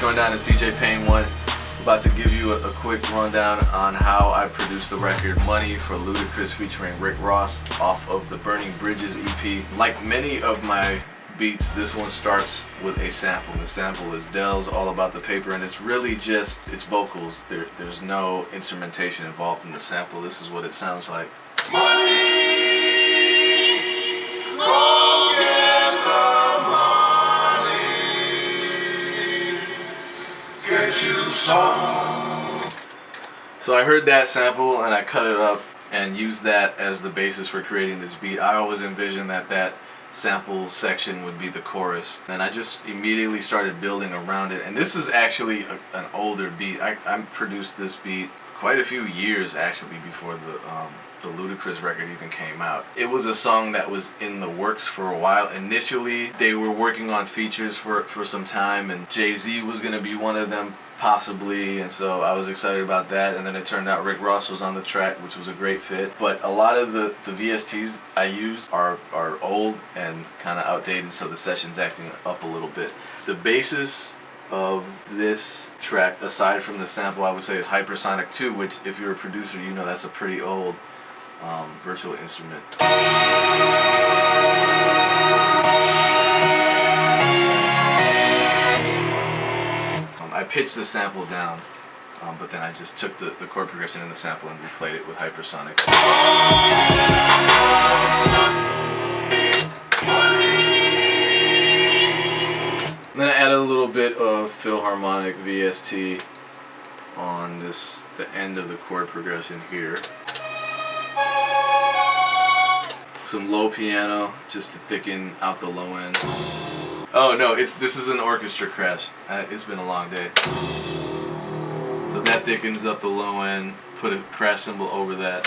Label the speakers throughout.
Speaker 1: going down? It's DJ Pain One. About to give you a quick rundown on how I produced the record Money for Ludacris featuring Rick Ross off of the Burning Bridges EP. Like many of my beats, this one starts with a sample. The sample is Dell's All About the Paper, and it's really just its vocals. There's no instrumentation involved in the sample. This is what it sounds like. So I heard that sample and I cut it up and used that as the basis for creating this beat. I always envisioned that sample section would be the chorus, and I just immediately started building around it. And this is actually an older beat. I produced this beat quite a few years actually before the Ludacris record even came out. It was a song that was in the works for a while. Initially, they were working on features for some time, and Jay-Z was going to be one of them possibly, and so I was excited about that. And then it turned out Rick Ross was on the track, which was a great fit. But a lot of the VSTs I used are old and kind of outdated, so the session's acting up a little bit. The basis of this track, aside from the sample, I would say is Hypersonic 2, which if you're a producer, you know that's a pretty old virtual instrument. I pitched the sample down, but then I just took the chord progression in the sample and replayed it with Hypersonic. Then I added a little bit of Philharmonic VST on the end of the chord progression here. Some low piano just to thicken out the low end. Oh no, this is an orchestra crash. It's been a long day. So that thickens up the low end. Put a crash cymbal over that.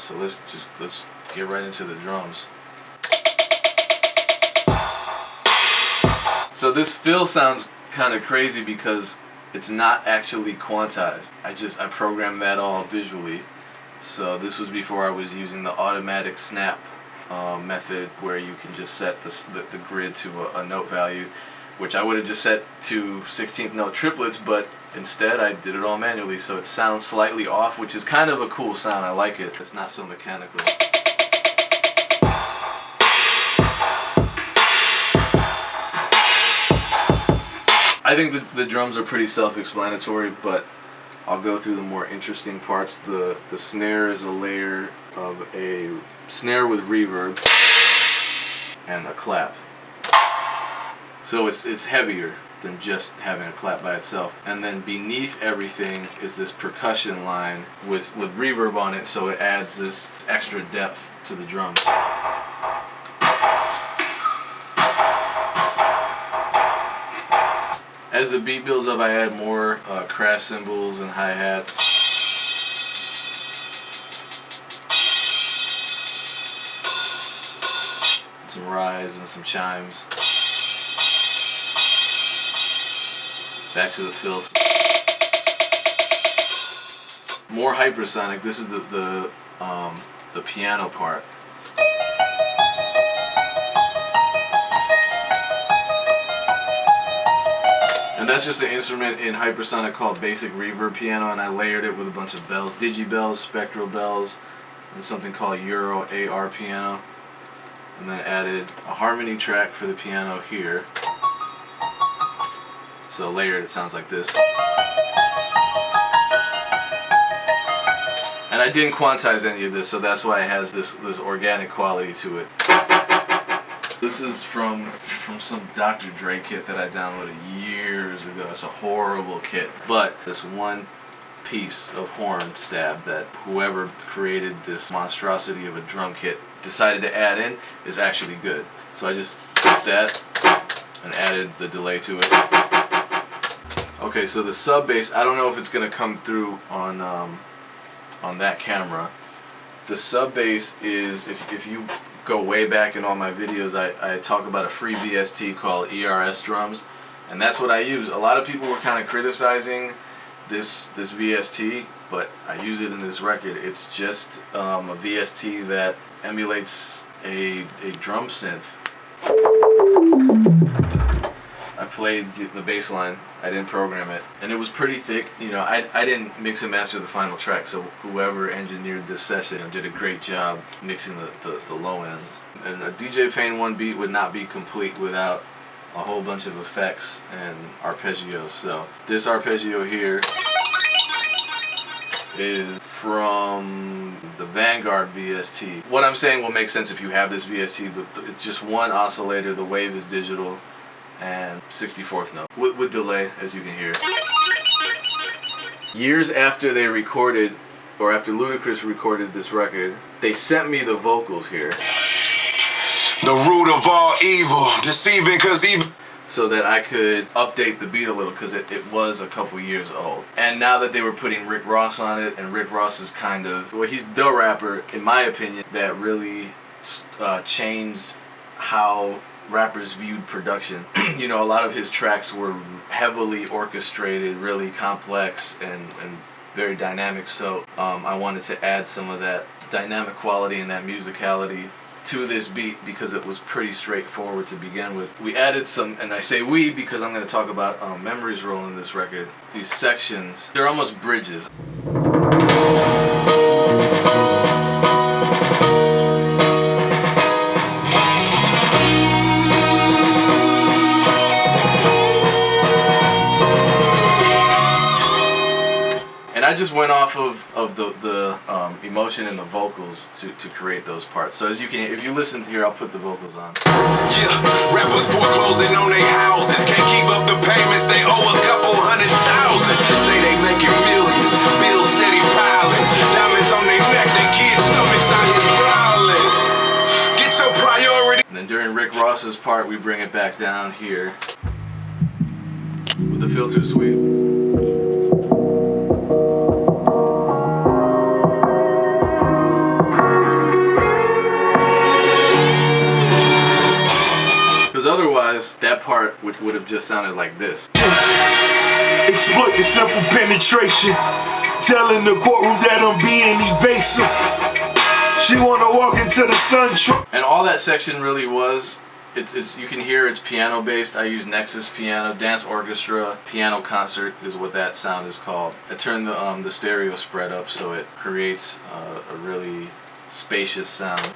Speaker 1: So let's get right into the drums. So this fill sounds kind of crazy because it's not actually quantized. I programmed that all visually. So this was before I was using the automatic snap method, where you can just set the grid to a note value, which I would have just set to 16th note triplets, but instead I did it all manually, so it sounds slightly off, which is kind of a cool sound. I like it. It's not so mechanical. I think the drums are pretty self-explanatory, but I'll go through the more interesting parts. The snare is a layer of a snare with reverb and a clap. So it's heavier than just having a clap by itself. And then beneath everything is this percussion line with reverb on it, so it adds this extra depth to the drums. As the beat builds up, I add more crash cymbals and hi-hats. Some rise and some chimes. Back to the fills. More hypersonic. This is the piano part. And that's just an instrument in Hypersonic called Basic Reverb Piano, and I layered it with a bunch of bells, digibells, spectral bells, and something called Euro AR piano. And then added a harmony track for the piano here. So layered, it sounds like this. And I didn't quantize any of this, so that's why it has this organic quality to it. This is from some Dr. Dre kit that I downloaded years ago. It's a horrible kit, but this one piece of horn stab that whoever created this monstrosity of a drum kit decided to add in is actually good. So I just took that and added the delay to it. Okay, so the sub bass, I don't know if it's gonna come through on that camera. The sub bass is, if you go way back in all my videos, I talk about a free VST called ERS drums, and that's what I use. A lot of people were kind of criticizing this VST, but I use it in this record. It's just a VST that emulates a drum synth. I played the bass line. I didn't program it, and it was pretty thick. You know, I didn't mix and master the final track, so whoever engineered this session did a great job mixing the low end. And a DJ Pain 1 beat would not be complete without a whole bunch of effects and arpeggios. So this arpeggio here is from the Vanguard VST. What I'm saying will make sense if you have this VST. It's just one oscillator, the wave is digital, and 64th note with delay, as you can hear. Years after they recorded, or after Ludacris recorded this record, they sent me the vocals here.
Speaker 2: The root of all evil, deceiving, cause even
Speaker 1: so that I could update the beat a little, because it was a couple years old. And now that they were putting Rick Ross on it, and Rick Ross is kind of, well, he's the rapper, in my opinion, that really changed how rappers viewed production. You know, a lot of his tracks were heavily orchestrated, really complex and very dynamic, so I wanted to add some of that dynamic quality and that musicality to this beat because it was pretty straightforward to begin with. We added some, and I say we because I'm going to talk about Memory's role in this record. These sections, they're almost bridges. And I just went off of the emotion in the vocals to create those parts. So as you can, if you listen here, I'll put the vocals on.
Speaker 2: yeah, rappers foreclosing on their houses, can't keep up the payments, they owe a couple $100,000. Say they making millions, bills steady piling, diamonds on their neck, their kids' stomachs out here growling. Get your priority.
Speaker 1: And then during Rick Ross's part, we bring it back down here with the filter sweep. Otherwise, that part would have just sounded like this.
Speaker 3: Exploit the simple penetration, telling the courtroom that I'm being evasive. She wanna walk into the sun.
Speaker 1: And all that section really was, it's you can hear it's piano based. I use Nexus piano, dance orchestra, piano concert is what that sound is called. I turned the stereo spread up so it creates a really spacious sound.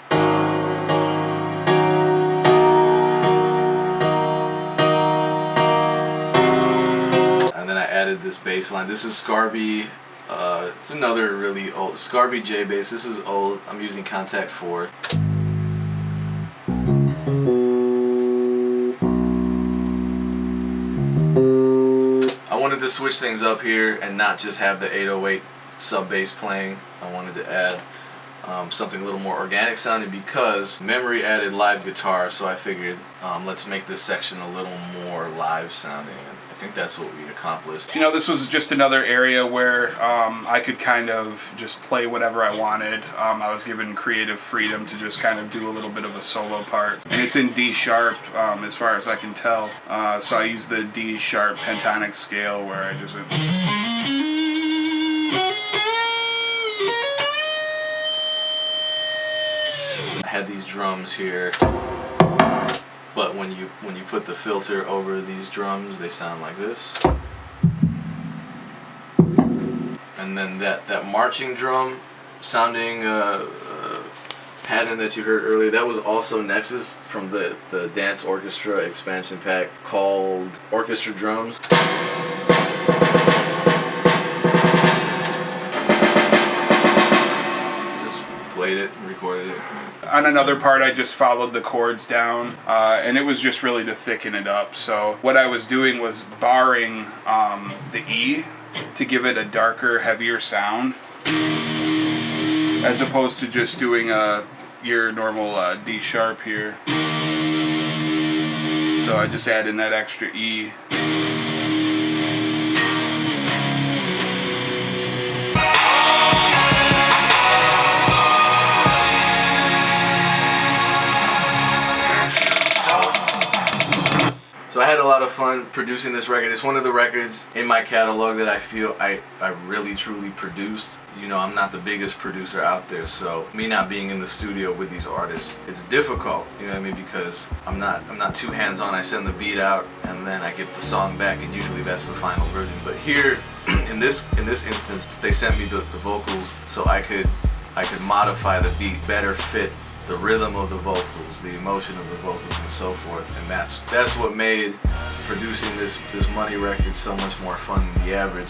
Speaker 1: Added this bass line. This is Scarby. It's another really old Scarby J bass. This is old. I'm using Contact 4. I wanted to switch things up here and not just have the 808 sub bass playing. I wanted to add something a little more organic sounding because Memory added live guitar, so I figured let's make this section a little more live sounding. I think that's what we accomplished.
Speaker 4: You know, this was just another area where I could kind of just play whatever I wanted. I was given creative freedom to just kind of do a little bit of a solo part. And it's in D sharp as far as I can tell. So I use the D sharp pentatonic scale where I just went.
Speaker 1: I had these drums here. But when you put the filter over these drums, they sound like this. And then that marching drum sounding pattern that you heard earlier, that was also Nexus from the Dance Orchestra expansion pack called Orchestra Drums. Just played it and recorded it.
Speaker 4: On another part, I just followed the chords down, and it was just really to thicken it up. So what I was doing was barring the E to give it a darker, heavier sound, as opposed to just doing your normal D sharp here. So I just add in that extra E.
Speaker 1: So I had a lot lot of fun producing this record. It's one of the records in my catalog that I feel I really truly produced. You know, I'm not the biggest producer out there, so me not being in the studio with these artists, it's difficult, you know what I mean, because I'm not too hands-on. I send the beat out and then I get the song back, and usually that's the final version. But here in this instance, they sent me the vocals so I could modify the beat, better fit the rhythm of the vocals, the emotion of the vocals, and so forth. And that's what made producing this Money record so much more fun than the average.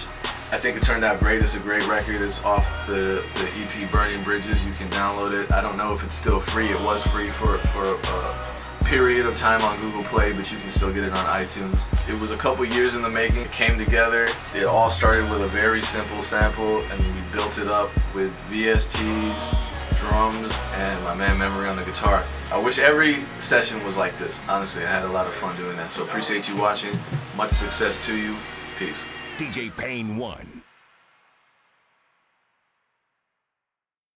Speaker 1: I think it turned out great. It's a great record. It's off the EP Burning Bridges. You can download it. I don't know if it's still free. It was free for a period of time on Google Play, but you can still get it on iTunes. It was a couple years in the making. It came together. It all started with a very simple sample, and we built it up with VSTs, drums, and my man Memory on the guitar. I wish every session was like this. Honestly, I had a lot of fun doing that. So appreciate you watching. Much success to you. Peace.
Speaker 5: DJ Payne 1.